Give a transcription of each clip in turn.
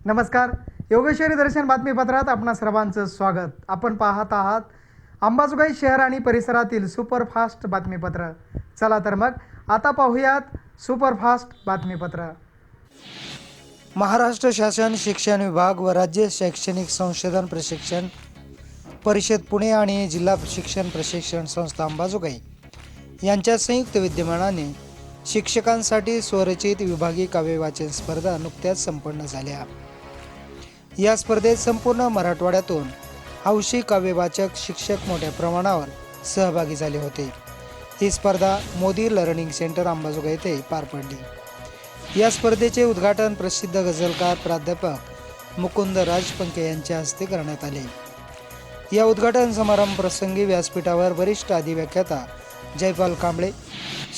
नमस्कार. योगेश्वरी दर्शन बातमीपत्रात आपणा सर्वांचं स्वागत. आपण पाहत आहात अंबाजोगाई शहर आणि परिसरातील सुपरफास्ट बातमीपत्र. चला तर मग आता पाहूयात सुपरफास्ट बातमीपत्र. महाराष्ट्र शासन शिक्षण विभाग व राज्य शैक्षणिक संशोधन प्रशिक्षण परिषद पुणे आणि जिल्हा शिक्षण प्रशिक्षण संस्था अंबाजोगाई यांच्या संयुक्त विद्यमानाने शिक्षकांसाठी स्वरचित विभागीय काव्य वाचन स्पर्धा नुकत्याच संपन्न झाल्या. या स्पर्धेत संपूर्ण मराठवाड्यातून हौशी काव्यवाचक शिक्षक मोठ्या प्रमाणावर सहभागी झाले होते. ही स्पर्धा मोदी लर्निंग सेंटर अंबाजोगाई येथे पार पडली. या स्पर्धेचे उद्घाटन प्रसिद्ध गझलकार प्राध्यापक मुकुंद राजपंके यांच्या हस्ते करण्यात आले. या उद्घाटन समारंभ प्रसंगी व्यासपीठावर वरिष्ठ अधिव्याख्याता जयपाल कांबळे,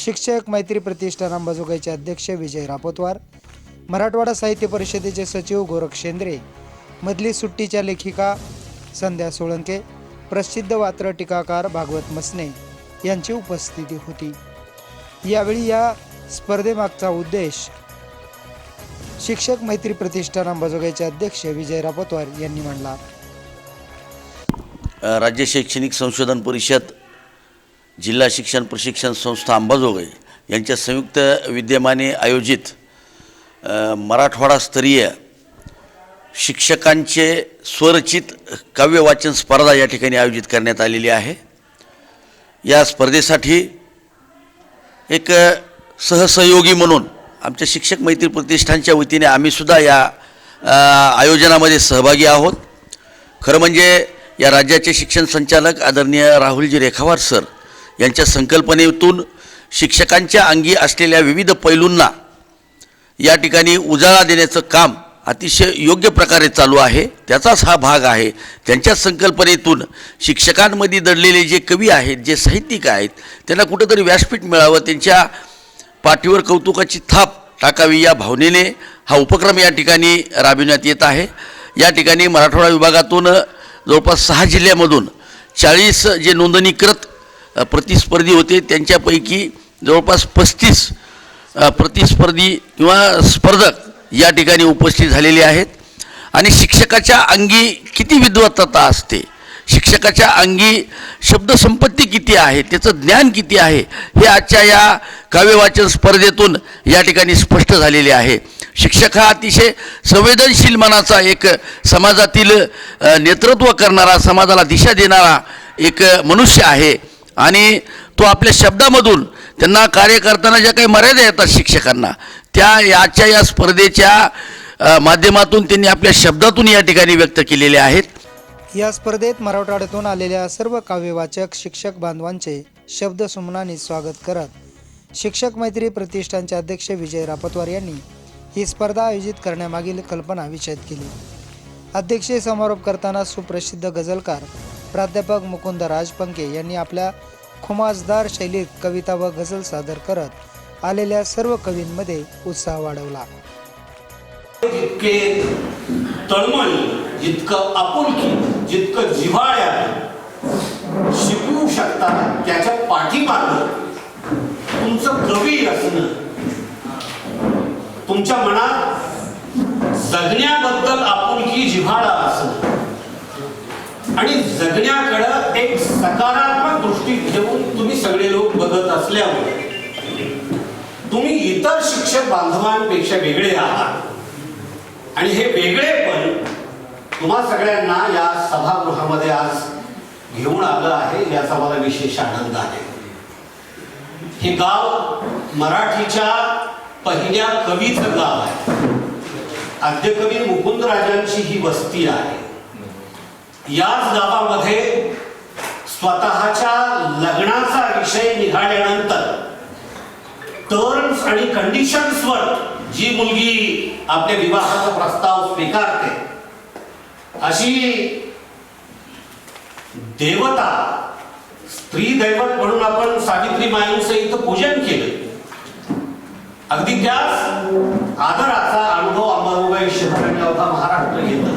शिक्षक मैत्री प्रतिष्ठान अंबाजोगाईचे अध्यक्ष विजय रापतवार, मराठवाडा साहित्य परिषदेचे सचिव गोरख शेंद्रे, मधली सुट्टीच्या लेखिका संध्या सोळंके, प्रसिद्ध वात्र टीकाकार भागवत मसने यांची उपस्थिती होती. यावेळी या स्पर्धेमागचा उद्देश शिक्षक मैत्री प्रतिष्ठान अंबाजोगाईचे अध्यक्ष विजय रापतवार यांनी मांडला. राज्य शैक्षणिक संशोधन परिषद, जिल्हा शिक्षण प्रशिक्षण संस्था अंबाजोगाई यांच्या संयुक्त विद्यमाने आयोजित मराठवाडास्तरीय शिक्षकांचे स्वरचित काव्य वाचन स्पर्धा या ठिकाणी आयोजित करण्यात आलेली आहे. या स्पर्धेसाठी एक सहसहयोगी म्हणून आमच्या शिक्षक मैत्री प्रतिष्ठानच्या वतीने आम्हीसुद्धा या आयोजनामध्ये सहभागी आहोत. खरं म्हणजे या राज्याचे शिक्षण संचालक आदरणीय राहुलजी रेखावार सर यांच्या संकल्पनेतून शिक्षकांच्या अंगी असलेल्या विविध पैलूंना या ठिकाणी उजाळा देण्याचं काम अतिशय योग्य प्रकारे चालू आहे. त्याचाच हा भाग आहे. त्यांच्या संकल्पनेतून शिक्षकांमध्ये दडलेले जे कवी आहेत, जे साहित्यिक आहेत, त्यांना कुठंतरी व्यासपीठ मिळावं, त्यांच्या पाठीवर कौतुकाची थाप टाकावी या भावनेने हा उपक्रम या ठिकाणी राबविण्यात येत आहे. या ठिकाणी मराठवाडा विभागातून जवळपास 6 जिल्ह्यामधून 40 जे नोंदणीकृत प्रतिस्पर्धी होते, त्यांच्यापैकी जवळपास 35 प्रतिस्पर्धी किंवा स्पर्धक या ठिकाणी उपस्थित झालेले आहेत. आणि शिक्षकाच्या अंगी किती विद्वत्ता असते, शिक्षकाच्या अंगी शब्दसंपत्ती किती आहे, त्याचं ज्ञान किती आहे, हे आजच्या या काव्यवाचन स्पर्धेतून या ठिकाणी स्पष्ट झालेले आहे. शिक्षक हा अतिशय संवेदनशील मनाचा एक समाजातील नेतृत्व करणारा, समाजाला दिशा देणारा एक मनुष्य आहे. आणि तो आपल्या शब्दामधून त्यांना कार्य करताना ज्या काही मर्यादा येतात शिक्षकांना, त्या याच्या या स्पर्धेच्या माध्यमातून त्यांनी आपल्या शब्दातून या ठिकाणी व्यक्त केलेले आहेत. या स्पर्धेत मराठवाड्यातून आलेल्या सर्व काव्यवाचक शिक्षक बांधवांचे शब्दसुमनाने स्वागत करत शिक्षक मैत्री प्रतिष्ठानचे अध्यक्ष विजय रापतवार यांनी ही स्पर्धा आयोजित करण्यामागील कल्पना विशद केली. अध्यक्षीय समारोप करताना सुप्रसिद्ध गझलकार प्राध्यापक मुकुंद राजपंके यांनी आपल्या खुमासदार शैलीत कविता व गझल सादर करत आलेल्या सर्व कवींमध्ये उत्साह वाढवला. जितके तळमळ, जितकं आपुलकी, जितकं जिव्हाळ्याने शिकवू शकता, त्याच्या पाठीमागं तुमचं कवी असणं, तुमच्या मनात जगण्याबद्दल आपुलकी, जिव्हाळा असणं आणि जगण्याकडं एक सकारात्मक दृष्टी ठेवून तुम्ही सगळे लोक बघत असल्यामुळे तुम्ही इतर शिक्षक बांधवांपेक्षा वेगळे आहात. आणि हे वेगळेपण तुम्हा सगळ्यांना या सभागृहामध्ये आज घेऊन आलं आहे, याचा मला विशेष आनंद आहे. हे गाव मराठीच्या पहिल्या कवीचं गाव आहे. आद्यकवी मुकुंदराजांची ही वस्ती आहे. याच गावामध्ये स्वतःच्या लग्नाचा विषय निघाल्यानंतर टर्म्स आणि कंडिशन्सवर जी मुलगी आपल्या विवाहाचा प्रस्ताव स्वीकारते, अशी देवता, स्त्री दैवत म्हणून आपण सावित्री माईंचं इथं पूजन केलं. अगदी त्याच आदराचा अनुभव अंबाजोगाई शहर आणि अवघा महाराष्ट्र घेतं.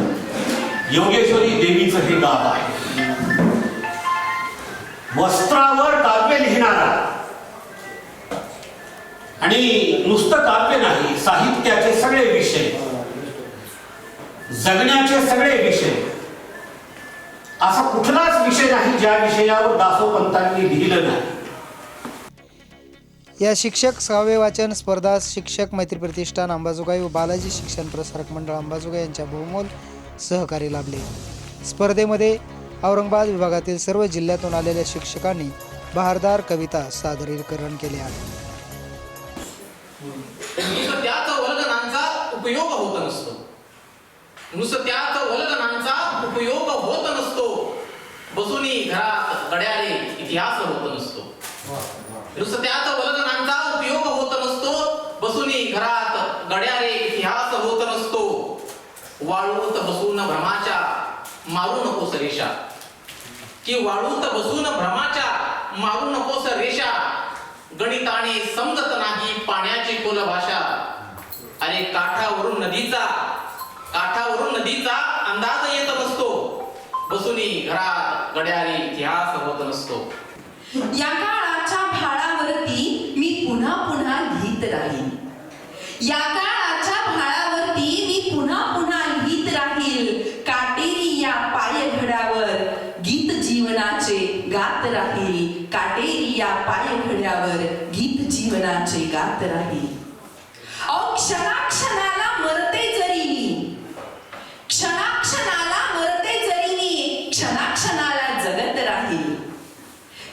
योगेश्वरी देवीचं हे गाव आहे. वस्त्रावर काव्य लिहिणारा आणि नुसतं काव्य नाही, साहित्याचे सगळे विषय जगण्याचे सगळे विषय, असा कुठलाच विषय नाही ज्या विषयावर दासोपंतांनी लिहिलं नाही. या शिक्षक 6वे वाचन स्पर्धा शिक्षक मैत्री प्रतिष्ठान अंबाजोगाई व बालाजी शिक्षण प्रसारक मंडळ अंबाजोगाई यांच्या बहुमोल सहकार्य लाभले. स्पर्धेमध्ये औरंगाबाद विभागातील सर्व जिल्ह्यातून आलेल्या शिक्षकांनी बहारदार कविता सादरीकरण केले आहे. नुसतं त्याच वल्गनांचा उपयोग होत नसतो. नुसतं त्याच वल्गनांचा उपयोग होत नसतो. बसूनी घरात गड्याने इतिहास होत नसतो. नुसतं त्याच वल्गनांचा उपयोग होत नसतो. बसूनी घरात गड्याने इतिहास होत नसतो. वाळूत बसून भ्रमाच्या मारू नकोस रेषा, की वाळूत बसून भ्रमाच्या मारू नकोस रेषा. गणिताने समजत नाही पाण्याची खोल भाषा. अरे काठावरून नदीचा अंदाज येत नसतो. बसूनी घरात गड्याने इतिहास होत नसतो. या काळाच्या भाळावरती मी पुन्हा पुन्हा लिहित राहील. या काळाच्या भाळावरती मी पुन्हा पुन्हा लिहित राहील. काटेरी या पायघड्यावर गीत जीवनाचे गात राहील. काटेरी या पायघड्यावर गीत जीवनाचे गात राहील. क्षणाक्षणाला मरते जरी मी, क्षणाक्षणाला मरते जरी मी, क्षणाक्षणाला जगत राहील.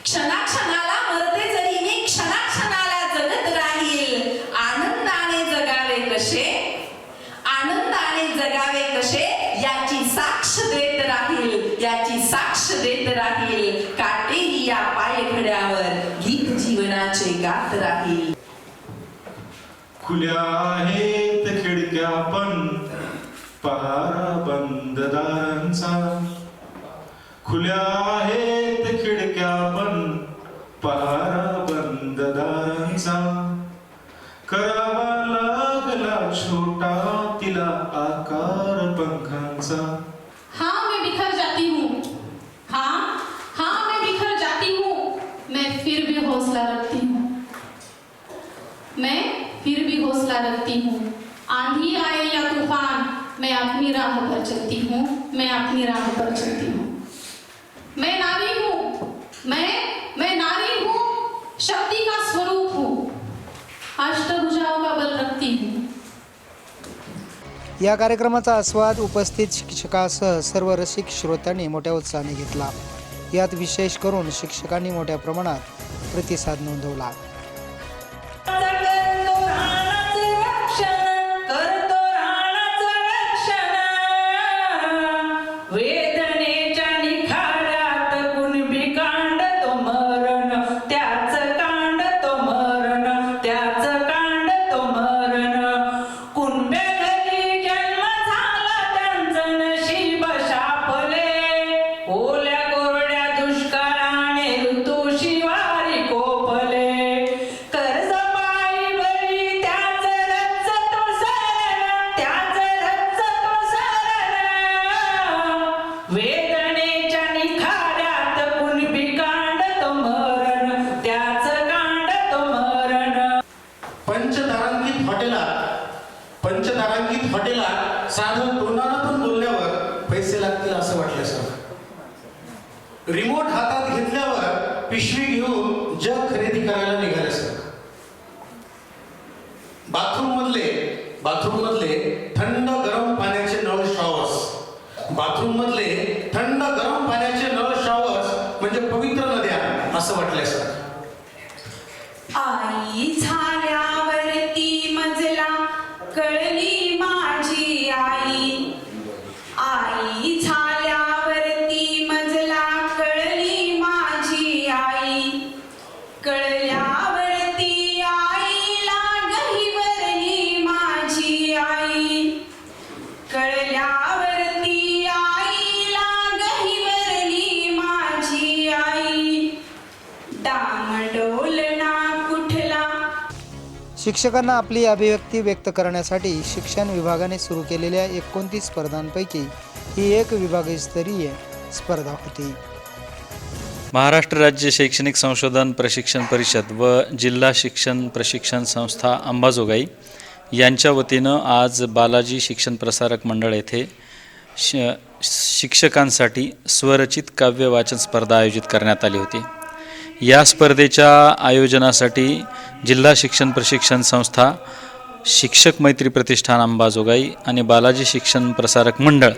क्षणाक्षणाला मरते जरी मी, क्षणाक्षणाला जगत राहील. आनंदाने जगावे कसे, आनंदाने जगावे कसे, याची साक्ष देत राहील, याची साक्ष देत राहील. काटेरी या पायघड्यावर गीत जीवनाचे गात राहील. खुल्या आहेत खिडक्या पण पहारा बंद दारांचा. खुल्या आहेत खिडक्या पण पहारा बंद दारांचा. करावा लागला छोटा तिला आकार पंखांचा. हाँ मैं बिखर जाती हूँ, हाँ हाँ मैं बिखर जाती हूँ. मैं फिर भी हौसला रखती हूँ, मैं फिर भी हौसला रखती हूँ. आंधी आए या तूफान, मैं अपनी राह पर चलती हूँ, मैं अपनी राह पर चलती हूँ. मैं नारी हूँ, मैं नारी हूँ, शक्ति का स्वरूप हूँ, अष्टभुजाओं का बल रखती हूँ. या कार्यक्रमाचा आस्वाद उपस्थित शिक्षकासह सर्व रसिक श्रोत्यांनी मोठ्या उत्साहाने घेतला. यात विशेष करून शिक्षकांनी मोठ्या प्रमाणात प्रतिसाद नोंदवला. वेदनेच्या निखाऱ्यात कुणबी कांडतो मरण, त्याच कांडतो मरण, त्याच कांडतो मरण. कुणबे घरी जन्म झाला त्यांचं नशीब शापले. ओल्या कोरड्या दुष्काळाने ऋतू शिवारी कोपले. कर्जबाई बरी त्याच रचतो सरण, त्याच रचतो सरण. वेदनेच्या निखाऱ्यात कुणबी कांडतो मरण, त्याच कांडतो मरण. पंचतारांकित हॉटेलात साधं तोंडातून बोलल्यावर पैसे लागतील असं वाटलं सर. रिमोट हातात घेतल्यावर पिशवी घेऊन जग खरेदी करायला निघाले सर. बाथरूम मधले थंड गरम पाण्याचे नळ शॉवर्स, बाथरूम मधले थंड गरम पाण्याचे नळ शॉवर्स म्हणजे पवित्र नद्या असं वाटलंय सर. आई झाल्यावरती मजला कळली माझी आई. आई झाल्यावरती मजला कळली माझी आई. कळल्यावरती आईला गहिवरली माझी आई. कळल्यावरती आईला गहिवरली माझी आई. डामडोलना कुठला. शिक्षकांना आपली अभिव्यक्ती व्यक्त करण्यासाठी शिक्षण विभागाने सुरू केलेल्या 29 स्पर्धांपैकी ही एक विभागस्तरीय स्पर्धा होती. महाराष्ट्र राज्य शैक्षणिक संशोधन प्रशिक्षण परिषद व जिल्हा शिक्षण प्रशिक्षण संस्था अंबाजोगाई यांच्या वतीनं आज बालाजी शिक्षण प्रसारक मंडळ येथे शिक्षकांसाठी स्वरचित काव्य वाचन स्पर्धा आयोजित करण्यात आली होती. या स्पर्धेच्या आयोजनासाठी जिल्हा शिक्षण प्रशिक्षण संस्था, शिक्षक मैत्री प्रतिष्ठान अंबाजोगाई आणि बालाजी शिक्षण प्रसारक मंडळ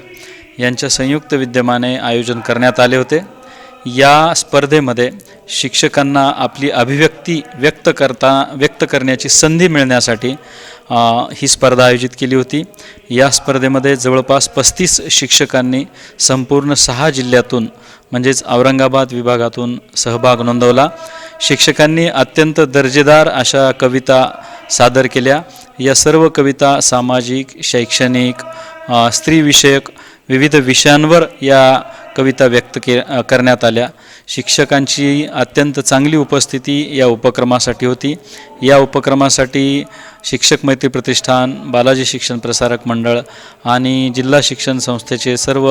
यांच्या संयुक्त विद्यमाने आयोजन करण्यात आले होते. या स्पर्धेमध्ये शिक्षकांना आपली अभिव्यक्ती व्यक्त करण्याची संधी मिळण्यासाठी ही स्पर्धा आयोजित केली होती. या स्पर्धेमध्ये जवळपास 35 शिक्षकांनी संपूर्ण 6 जिल्ह्यातून म्हणजेच औरंगाबाद विभागातून सहभाग नोंदवला. शिक्षकांनी अत्यंत दर्जेदार अशा कविता सादर केल्या. या सर्व कविता सामाजिक, शैक्षणिक, स्त्रीविषयक विविध विषयांवर या कविता व्यक्त करण्यात आल्या. शिक्षकांची अत्यंत चांगली उपस्थिती या उपक्रमासाठी होती. या उपक्रमासाठी शिक्षक मैत्री प्रतिष्ठान, बालाजी शिक्षण प्रसारक मंडळ आणि जिल्हा शिक्षण संस्थेचे सर्व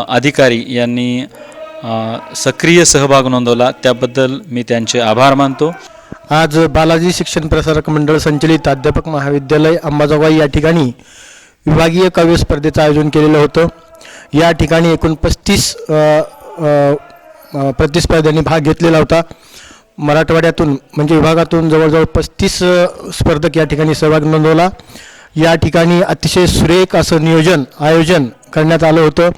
अधिकारी यांनी सक्रिय सहभाग नोंदवला. त्याबद्दल मी त्यांचे आभार मानतो. आज बालाजी शिक्षण प्रसारक मंडळ संचलित अध्यापक महाविद्यालय अंबाजोगाई या ठिकाणी विभागीय काव्य स्पर्धेचं आयोजन केलेलं होतं. या ठिकाणी एकूण 35 प्रतिस्पर्ध्यांनी भाग घेतलेला होता. मराठवाड्यातून म्हणजे विभागातून जवळजवळ 35 स्पर्धक या ठिकाणी सहभाग नोंदवला. या ठिकाणी अतिशय सुरेख असं आयोजन करण्यात आलं होतं.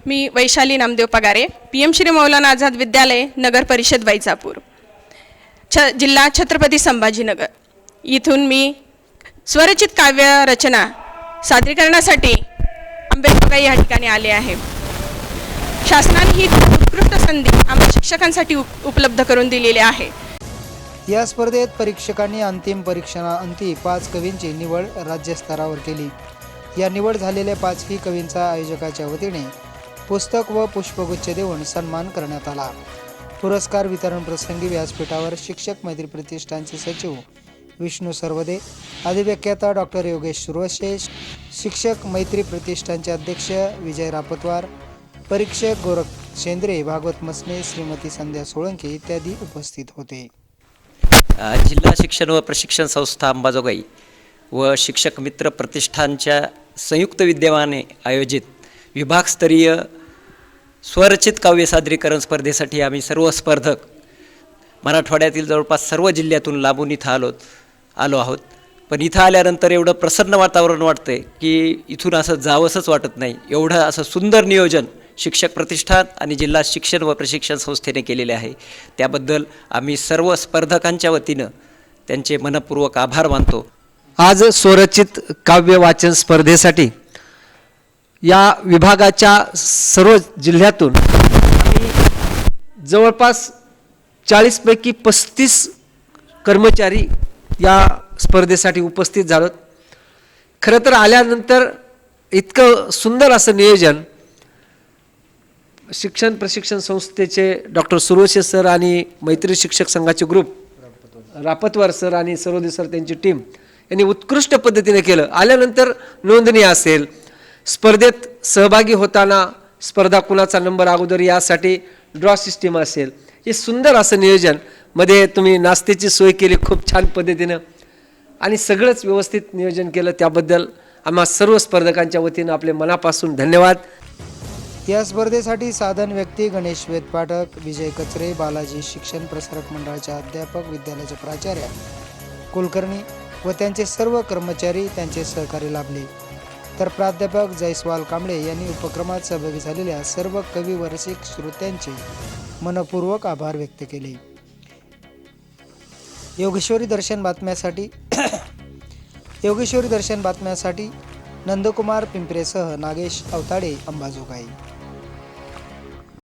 मी वैशाली नामदेव पगारे, PM श्री मौलाना आझाद विद्यालय, नगर परिषद वैजापूर, जिल्हा छत्रपती संभाजीनगर. इथून मी स्वरचित काव्य रचना सादरीकरणासाठी अंबाजोगाई या ठिकाणी आले आहे. शासनाने ही उत्कृष्ट संधी आम्हा शिक्षकांसाठी उपलब्ध करून दिलेली आहे. या स्पर्धेत परीक्षकांनी अंतिम परीक्षणाअंती 5 कवींची निवड राज्यस्तरावर केली. या निवड झालेल्या 5ही कवींचा आयोजकाच्या वतीने पुस्तक व पुष्पगुच्छ देऊन सन्मान करण्यात आला. पुरस्कार वितरण प्रसंगी व्यासपीठावर शिक्षक मैत्री प्रतिष्ठानचे सचिव विष्णू सरवदे, अधिव्याख्याता डॉक्टर योगेश सुरवशे, शिक्षक मैत्री प्रतिष्ठानचे अध्यक्ष विजय रापतवार, परीक्षक गोरख शेंद्रे, भागवत मसने, श्रीमती संध्या सोळंके इत्यादी उपस्थित होते. जिल्हा शिक्षण व प्रशिक्षण संस्था अंबाजोगाई व शिक्षक मित्र प्रतिष्ठानच्या संयुक्त विद्यमाने आयोजित विभागस्तरीय स्वरचित काव्य सादरीकरण स्पर्धेसाठी आम्ही सर्व स्पर्धक मराठवाड्यातील जवळपास सर्व जिल्ह्यातून लांबून इथं आलो आहोत. पण इथं आल्यानंतर एवढं प्रसन्न वातावरण वाटतंय की इथून असं जावंसंच वाटत नाही. एवढं असं सुंदर नियोजन शिक्षक प्रतिष्ठान आणि जिल्हा शिक्षण व प्रशिक्षण संस्थेने केलेले आहे. त्याबद्दल आम्ही सर्व स्पर्धकांच्या वतीनं त्यांचे मनपूर्वक आभार मानतो. आज स्वरचित काव्य वाचन स्पर्धेसाठी या विभागाच्या सर्व जिल्ह्यातून आम्ही जवळपास 40 पैकी 35 कर्मचारी या स्पर्धेसाठी उपस्थित झालोत. खरं तर आल्यानंतर इतकं सुंदर असं नियोजन शिक्षण प्रशिक्षण संस्थेचे डॉक्टर सुरवशे सर आणि मैत्री शिक्षक संघाचे ग्रुप, रापतवार सर आणि सरोदे सर त्यांची टीम यांनी उत्कृष्ट पद्धतीने केलं. आल्यानंतर नोंदणी असेल, स्पर्धेत सहभागी होताना स्पर्धा कुणाचा नंबर अगोदर यासाठी ड्रॉ सिस्टीम असेल, हे सुंदर असं नियोजन. मध्ये तुम्ही नाश्त्याची सोय केली खूप छान पद्धतीनं आणि सगळंच व्यवस्थित नियोजन केलं. त्याबद्दल आम्हा सर्व स्पर्धकांच्या वतीनं आपले मनापासून धन्यवाद. या स्पर्धेसाठी साधन व्यक्ती गणेश वेदपाठक, विजय कचरे, बालाजी शिक्षण प्रसारक मंडळाचे अध्यापक, विद्यालयाचे प्राचार्य, कुलकर्णी व त्यांचे सर्व कर्मचारी त्यांचे सहकारी लाभले. तर प्राध्यापक जयस्वाल कांबळे यांनी उपक्रमात सहभागी झालेल्या सर्व कवी व रसिक श्रोत्यांचे मनपूर्वक आभार व्यक्त केले. योगेश्वरी दर्शन बातम्यासाठी नंदकुमार पिंपरेसह नागेश अवताडे, अंबाजोगाई.